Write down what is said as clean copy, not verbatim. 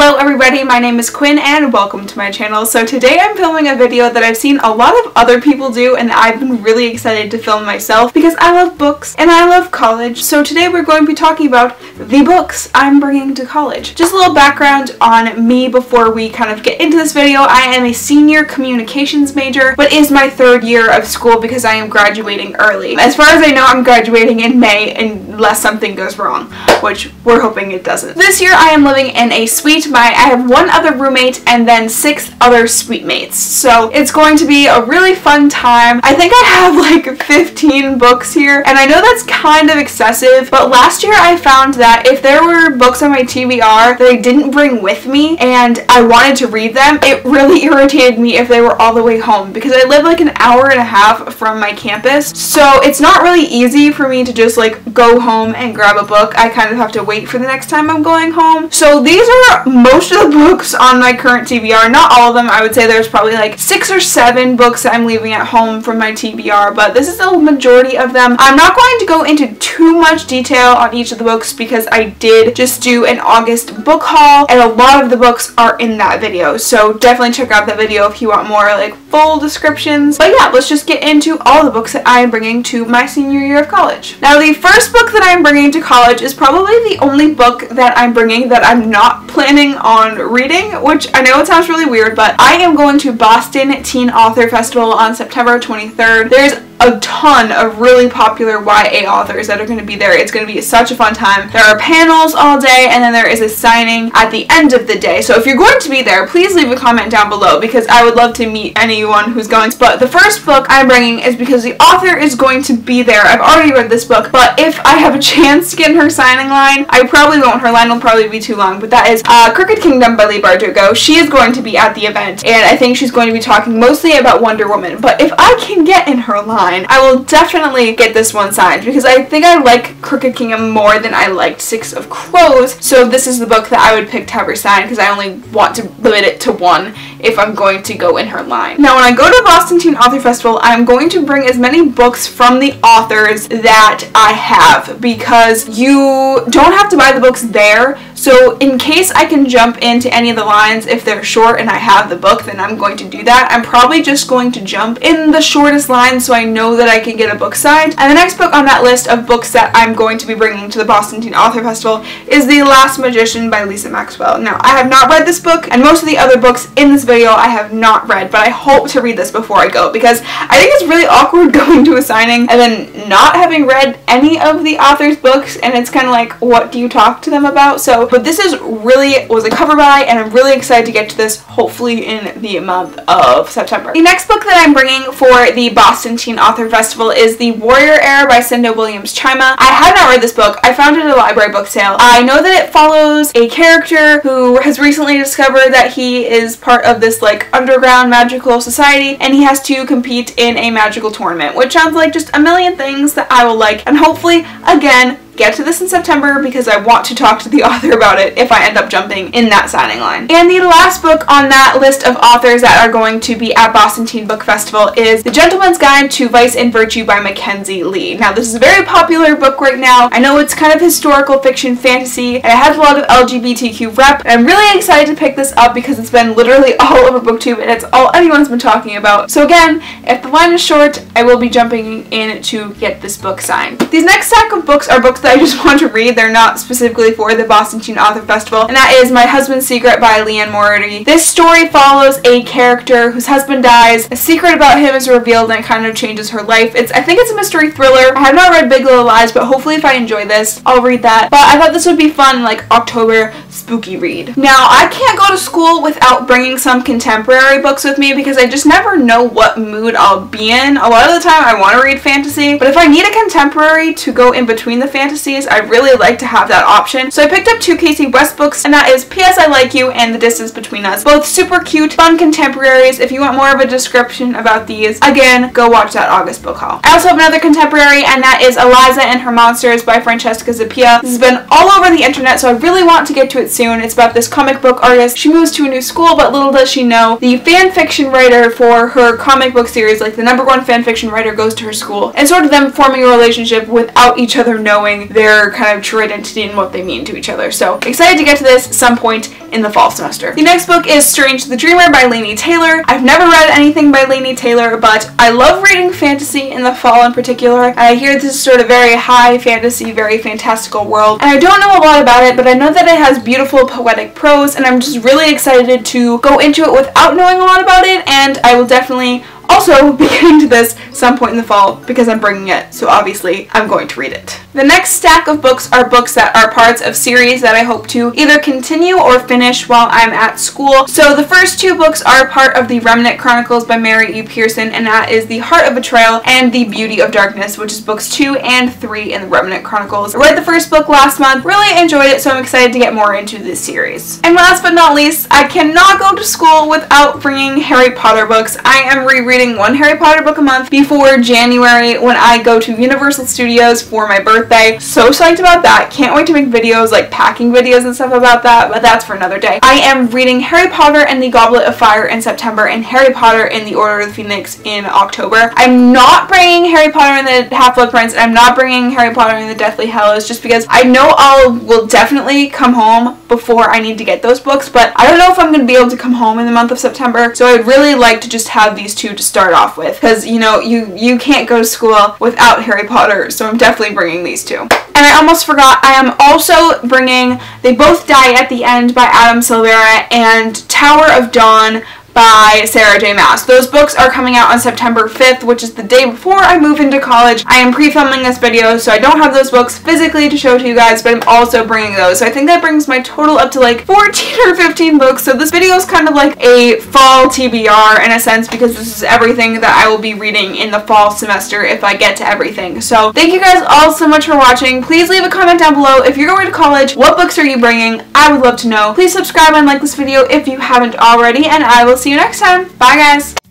Hello everybody, my name is Quinn and welcome to my channel. So today I'm filming a video that I've seen a lot of other people do and I've been really excited to film myself because I love books and I love college. So today we're going to be talking about the books I'm bringing to college. Just a little background on me before we kind of get into this video. I am a senior communications major, but it is my third year of school because I am graduating early. As far as I know, I'm graduating in May unless something goes wrong, which we're hoping it doesn't. This year I am living in a suite. I have one other roommate and then 6 other suite mates. So it's going to be a really fun time. I think I have like 15 books here and I know that's kind of excessive, but last year I found that if there were books on my TBR that I didn't bring with me and I wanted to read them, it really irritated me if they were all the way home because I live like an hour and a half from my campus. So it's not really easy for me to just like go home and grab a book. I kind of have to wait for the next time I'm going home. So these are most of the books on my current TBR, not all of them. I would say there's probably like 6 or 7 books that I'm leaving at home from my TBR, but this is the majority of them. I'm not going to go into too much detail on each of the books because I did just do an August book haul and a lot of the books are in that video, so definitely check out that video if you want more like full descriptions. But yeah, let's just get into all the books that I am bringing to my senior year of college. Now the first book that I'm bringing to college is probably the only book that I'm bringing that I'm not planning on reading, which I know it sounds really weird, but I am going to Boston Teen Author Festival on September 23rd. There's a ton of really popular YA authors that are going to be there. It's going to be such a fun time. There are panels all day and then there is a signing at the end of the day. So if you're going to be there, please leave a comment down below because I would love to meet anyone who's going. But the first book I'm bringing is because the author is going to be there. I've already read this book, but if I have a chance to get in her signing line, I probably won't. Her line will probably be too long, but that is Crooked Kingdom by Leigh Bardugo. She is going to be at the event and I think she's going to be talking mostly about Wonder Woman, but if I can get in her line, I will definitely get this one signed because I think I like Crooked Kingdom more than I liked Six of Crows, so this is the book that I would pick to have her signed because I only want to limit it to one if I'm going to go in her line. Now when I go to Boston Teen Author Festival, I'm going to bring as many books from the authors that I have because you don't have to buy the books there. So in case I can jump into any of the lines if they're short and I have the book, then I'm going to do that. I'm probably just going to jump in the shortest line so I know that I can get a book signed. And the next book on that list of books that I'm going to be bringing to the Boston Teen Author Festival is The Last Magician by Lisa Maxwell. Now I have not read this book and most of the other books in this video I have not read, but I hope to read this before I go because I think it's really awkward going to a signing and then not having read any of the author's books and it's kind of like, what do you talk to them about? So, but this is really was a cover buy and I'm really excited to get to this hopefully in the month of September. The next book that I'm bringing for the Boston Teen Author Festival is The Warrior Heir by Cinda Williams Chima. I have not read this book. I found it at a library book sale. I know that it follows a character who has recently discovered that he is part of this like underground magical society and he has to compete in a magical tournament, which sounds like just a million things that I will like, and hopefully again get to this in September because I want to talk to the author about it if I end up jumping in that signing line. And the last book on that list of authors that are going to be at Boston Teen Book Festival is The Gentleman's Guide to Vice and Virtue by Mackenzie Lee. Now this is a very popular book right now. I know it's kind of historical fiction fantasy and it has a lot of LGBTQ rep and I'm really excited to pick this up because it's been literally all over BookTube and it's all anyone's been talking about. So again, if the line is short, I will be jumping in to get this book signed. These next stack of books are books that I just want to read. They're not specifically for the Boston Teen Author Festival, and that is My Husband's Secret by Leanne Moriarty. This story follows a character whose husband dies. A secret about him is revealed and it kind of changes her life. I think it's a mystery thriller. I have not read Big Little Lies, but hopefully if I enjoy this, I'll read that. But I thought this would be fun, like October spooky read. Now, I can't go to school without bringing some contemporary books with me because I just never know what mood I'll be in. A lot of the time I want to read fantasy, but if I need a contemporary to go in between the fantasies, I really like to have that option. So I picked up 2 Casey West books, and that is P.S. I Like You and The Distance Between Us. Both super cute, fun contemporaries. If you want more of a description about these, again, go watch that August book haul. I also have another contemporary, and that is Eliza and Her Monsters by Francesca Zappia. This has been all over the internet, so I really want to get to it soon. It's about this comic book artist. She moves to a new school, but little does she know, the fan fiction writer for her comic book series, like the #1 fan fiction writer, goes to her school, and sort of them forming a relationship without each other knowing their kind of true identity and what they mean to each other. So excited to get to this some point in the fall semester. The next book is Strange the Dreamer by Laini Taylor. I've never read anything by Laini Taylor, but I love reading fantasy in the fall in particular, and I hear this is sort of very high fantasy, very fantastical world, and I don't know a lot about it, but I know that it has beautiful poetic prose, and I'm just really excited to go into it without knowing a lot about it, and I will definitely also be getting to this some point in the fall because I'm bringing it, so obviously I'm going to read it. The next stack of books are books that are parts of series that I hope to either continue or finish while I'm at school. So the first two books are part of the Remnant Chronicles by Mary E. Pearson, and that is The Heart of Betrayal and The Beauty of Darkness, which is books 2 and 3 in the Remnant Chronicles. I read the first book last month, really enjoyed it, so I'm excited to get more into this series. And last but not least, I cannot go to school without bringing Harry Potter books. I am rereading one Harry Potter book a month before January when I go to Universal Studios for my birthday. So psyched about that. Can't wait to make videos, like packing videos and stuff about that, but that's for another day. I am reading Harry Potter and the Goblet of Fire in September and Harry Potter and the Order of the Phoenix in October. I'm not bringing Harry Potter and the Half-Blood Prince, and I'm not bringing Harry Potter and the Deathly Hallows just because I know I will definitely come home before I need to get those books, but I don't know if I'm going to be able to come home in the month of September, so I'd really like to just have these two to start off with, because you know, you can't go to school without Harry Potter, so I'm definitely bringing these two. And I almost forgot, I am also bringing They Both Die at the End by Adam Silvera and Tower of Dawn by Sarah J. Maas. Those books are coming out on September 5th, which is the day before I move into college. I am pre-filming this video, so I don't have those books physically to show to you guys, but I'm also bringing those. So I think that brings my total up to like 14 or 15 books. So this video is kind of like a fall TBR in a sense, because this is everything that I will be reading in the fall semester if I get to everything. So thank you guys all so much for watching. Please leave a comment down below if you're going to college. What books are you bringing? I would love to know. Please subscribe and like this video if you haven't already, and I will see you next time. Bye guys!